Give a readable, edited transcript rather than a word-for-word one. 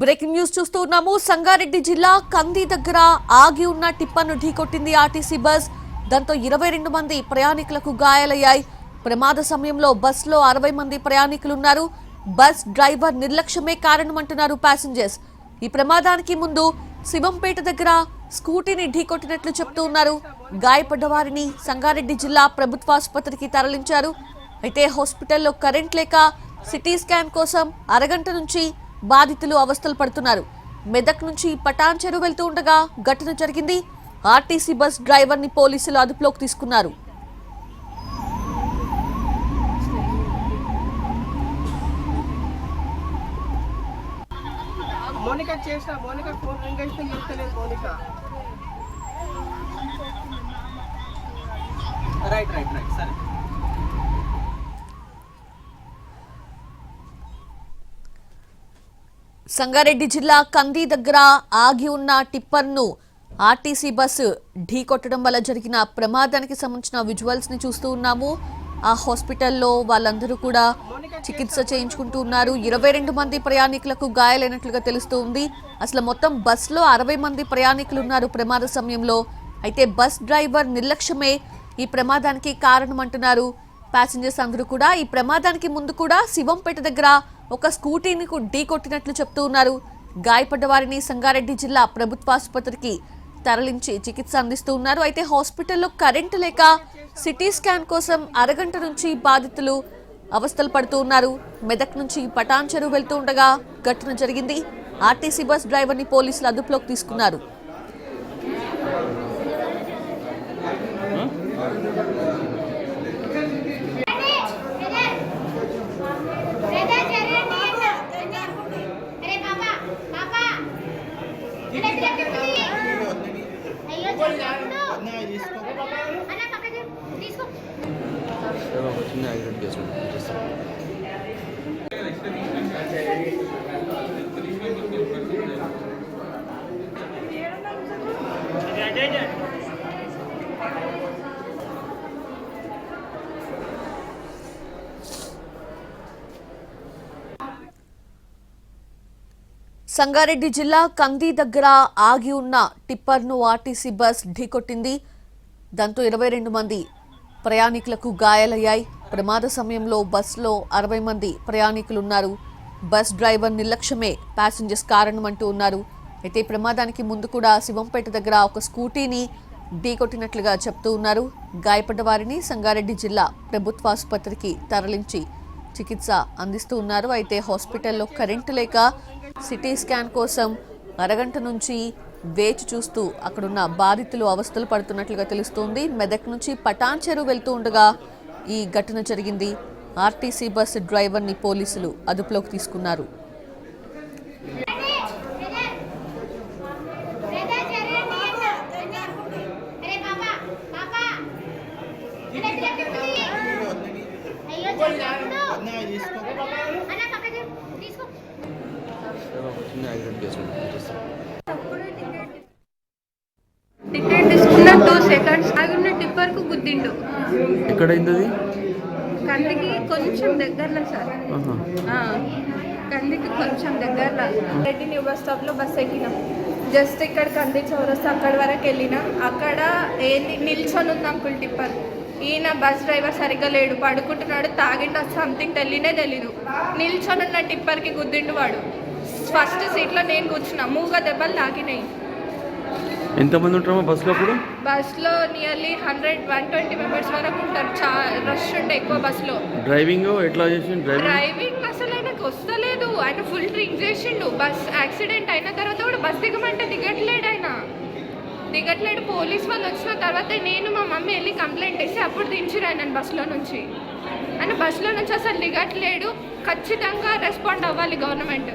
Breaking news చూస్తూ ఉన్నాము. సంగారెడ్డి జిల్లా కంది దగ్గర ఆగి ఉన్న టిప్పర్ను ఢీకొట్టింది ఆర్టీసీ బస్. దాంతో 22 మంది ప్రయాణికులకు గాయాలయ్యాయి. ప్రమాద సమయంలో బస్సులో 60 మంది ప్రయాణికులున్నారు. బస్ డ్రైవర్ నిర్లక్ష్యమే కారణమంటున్నారు ప్యాసింజర్స్. ఈ ప్రమాదానికి ముందు శివంపేట దగ్గర స్కూటీని ఢీకొట్టినట్లు చెప్తూ ఉన్నారు. గాయపడ్డ వారిని సంగారెడ్డి జిల్లా ప్రభుత్వాసుపత్రికి తరలించారు. అయితే హాస్పిటల్లో కరెంట్ లేక సిటీ స్కాన్ కోసం అరగంట నుంచి బాధితులు అవస్థలు పడుతున్నారు. మెదక్ నుంచి పటాన్ చెరువు వెళ్తూ ఉండగా ఘటన జరిగింది. ఆర్టీసీ బస్ డ్రైవర్ ని పోలీసులు అదుపులోకి తీసుకున్నారు. సంగారెడ్డి జిల్లా కంది దగ్గర ఆగి ఉన్న టిప్పర్ను ఆర్టీసీ బస్సు ఢీకొట్టడం వల్ల జరిగిన ప్రమాదానికి సంబంధించిన విజువల్స్ ని చూస్తూ ఉన్నాము. ఆ హాస్పిటల్లో వాళ్ళందరూ కూడా చికిత్స చేయించుకుంటూ ఉన్నారు. 22 మంది ప్రయాణికులకు గాయాలైనట్లుగా తెలుస్తూ ఉంది. అసలు మొత్తం బస్సులో 60 మంది ప్రయాణికులు ఉన్నారు ప్రమాద సమయంలో. అయితే బస్ డ్రైవర్ నిర్లక్ష్యమే ఈ ప్రమాదానికి కారణమంటున్నారు ప్యాసింజర్స్ అందరూ కూడా. ఈ ప్రమాదానికి ముందు కూడా శివంపేట దగ్గర ఒక స్కూటీని ఢీకొట్టినట్లు చెప్తూ ఉన్నారు. గాయపడ్డ వారిని సంగారెడ్డి జిల్లా ప్రభుత్వాసుపత్రికి తరలించి చికిత్స అందిస్తూ ఉన్నారు. అయితే హాస్పిటల్లో కరెంటు లేక సిటీ స్కాన్ కోసం అరగంట నుంచి బాధితులు అవస్థలు పడుతూ ఉన్నారు. మెదక్ నుంచి పటాన్ చెరువు వెళ్తూ ఉండగా ఘటన జరిగింది. ఆర్టీసీ బస్ డ్రైవర్ ని పోలీసులు అదుపులోకి తీసుకున్నారు. సంగారెడ్డి జిల్లా కంది దగ్గర ఆగి ఉన్న టిప్పర్ను ఆర్టీసీ బస్ ఢీకొట్టింది. దాంతో 22 మంది ప్రయాణికులకు గాయాలయ్యాయి. ప్రమాద సమయంలో బస్సులో 60 మంది ప్రయాణికులున్నారు. బస్ డ్రైవర్ నిర్లక్ష్యమే ప్యాసింజర్స్ కారణమంటూ ఉన్నారు. అయితే ఈ ప్రమాదానికి ముందు కూడా శివంపేట దగ్గర ఒక స్కూటీని ఢీకొట్టినట్లుగా చెప్తూ ఉన్నారు. గాయపడ్డ వారిని సంగారెడ్డి జిల్లా ప్రభుత్వాసుపత్రికి తరలించి చికిత్స అందిస్తూ ఉన్నారు. అయితే హాస్పిటల్లో కరెంటు లేక సిటీ స్కాన్ కోసం అరగంట నుంచి వేచి చూస్తూ అక్కడున్న బాధితులు అవస్థలు పడుతున్నట్లుగా తెలుస్తోంది. మెదక్ నుంచి పటాన్ చెరువు వెళ్తూ ఉండగా ఈ ఘటన జరిగింది. ఆర్టీసీ బస్ డ్రైవర్ ని పోలీసులు అదుపులోకి తీసుకున్నారు. టికెట్ తీసుకున్న 2 సెకండ్స్ ఆగిన టిప్పర్ కు గుద్దిండు. ఎక్కడైంది అది? కందికి కొంచెం దగ్గరలో సార్. కందికి కొంచెం దగ్గరలో రెడ్డి న్యూ బస్ స్టాప్ లో బస్ ఎక్కినాం. జస్ట్ ఇక్కడ కంది చౌరస్తా అక్కడి వరకు వెళ్ళినా. అక్కడ నిల్చొని ఉంది అంకుల్ టిప్పర్. ఈయన బస్ డ్రైవర్ సరిగ్గా లేడు, పడుకుంటున్నాడు, తాగిండు, సంథింగ్ తెలీదు. నిల్చొని ఉన్న టిప్పర్కి గుద్దిండు వాడు. ఫస్ట్ సీట్లో నేను కూర్చున్నా. మూగ దెబ్బలు తాకినాయి. ఎంతమంది ఉంటారో బస్సులో? అప్పుడు బస్సులో నియర్లీ 120 మెంబర్స్ వరకు ఉంటారు. రష్ ఉండే ఎక్కువ బస్సులో. డ్రైవింగ్ ఎట్లా చేసిండు? డ్రైవింగ్ అసలు ఆయనకు వస్తలేదు. ఆయన ఫుల్ డ్రింక్ చేసిండు. బస్ యాక్సిడెంట్ అయిన తర్వాత కూడా బస్ దిగమంటే దిగట్లేడు. దిగట్లేడు. పోలీస్ వాళ్ళు వచ్చిన తర్వాత నేను మా మమ్మీ వెళ్ళి కంప్లైంట్ చేసి అప్పుడు దించిరు ఆయన బస్సులో నుంచి. ఆయన బస్సులో నుంచి అసలు దిగట్లేడు. ఖచ్చితంగా రెస్పాండ్ అవ్వాలి గవర్నమెంట్.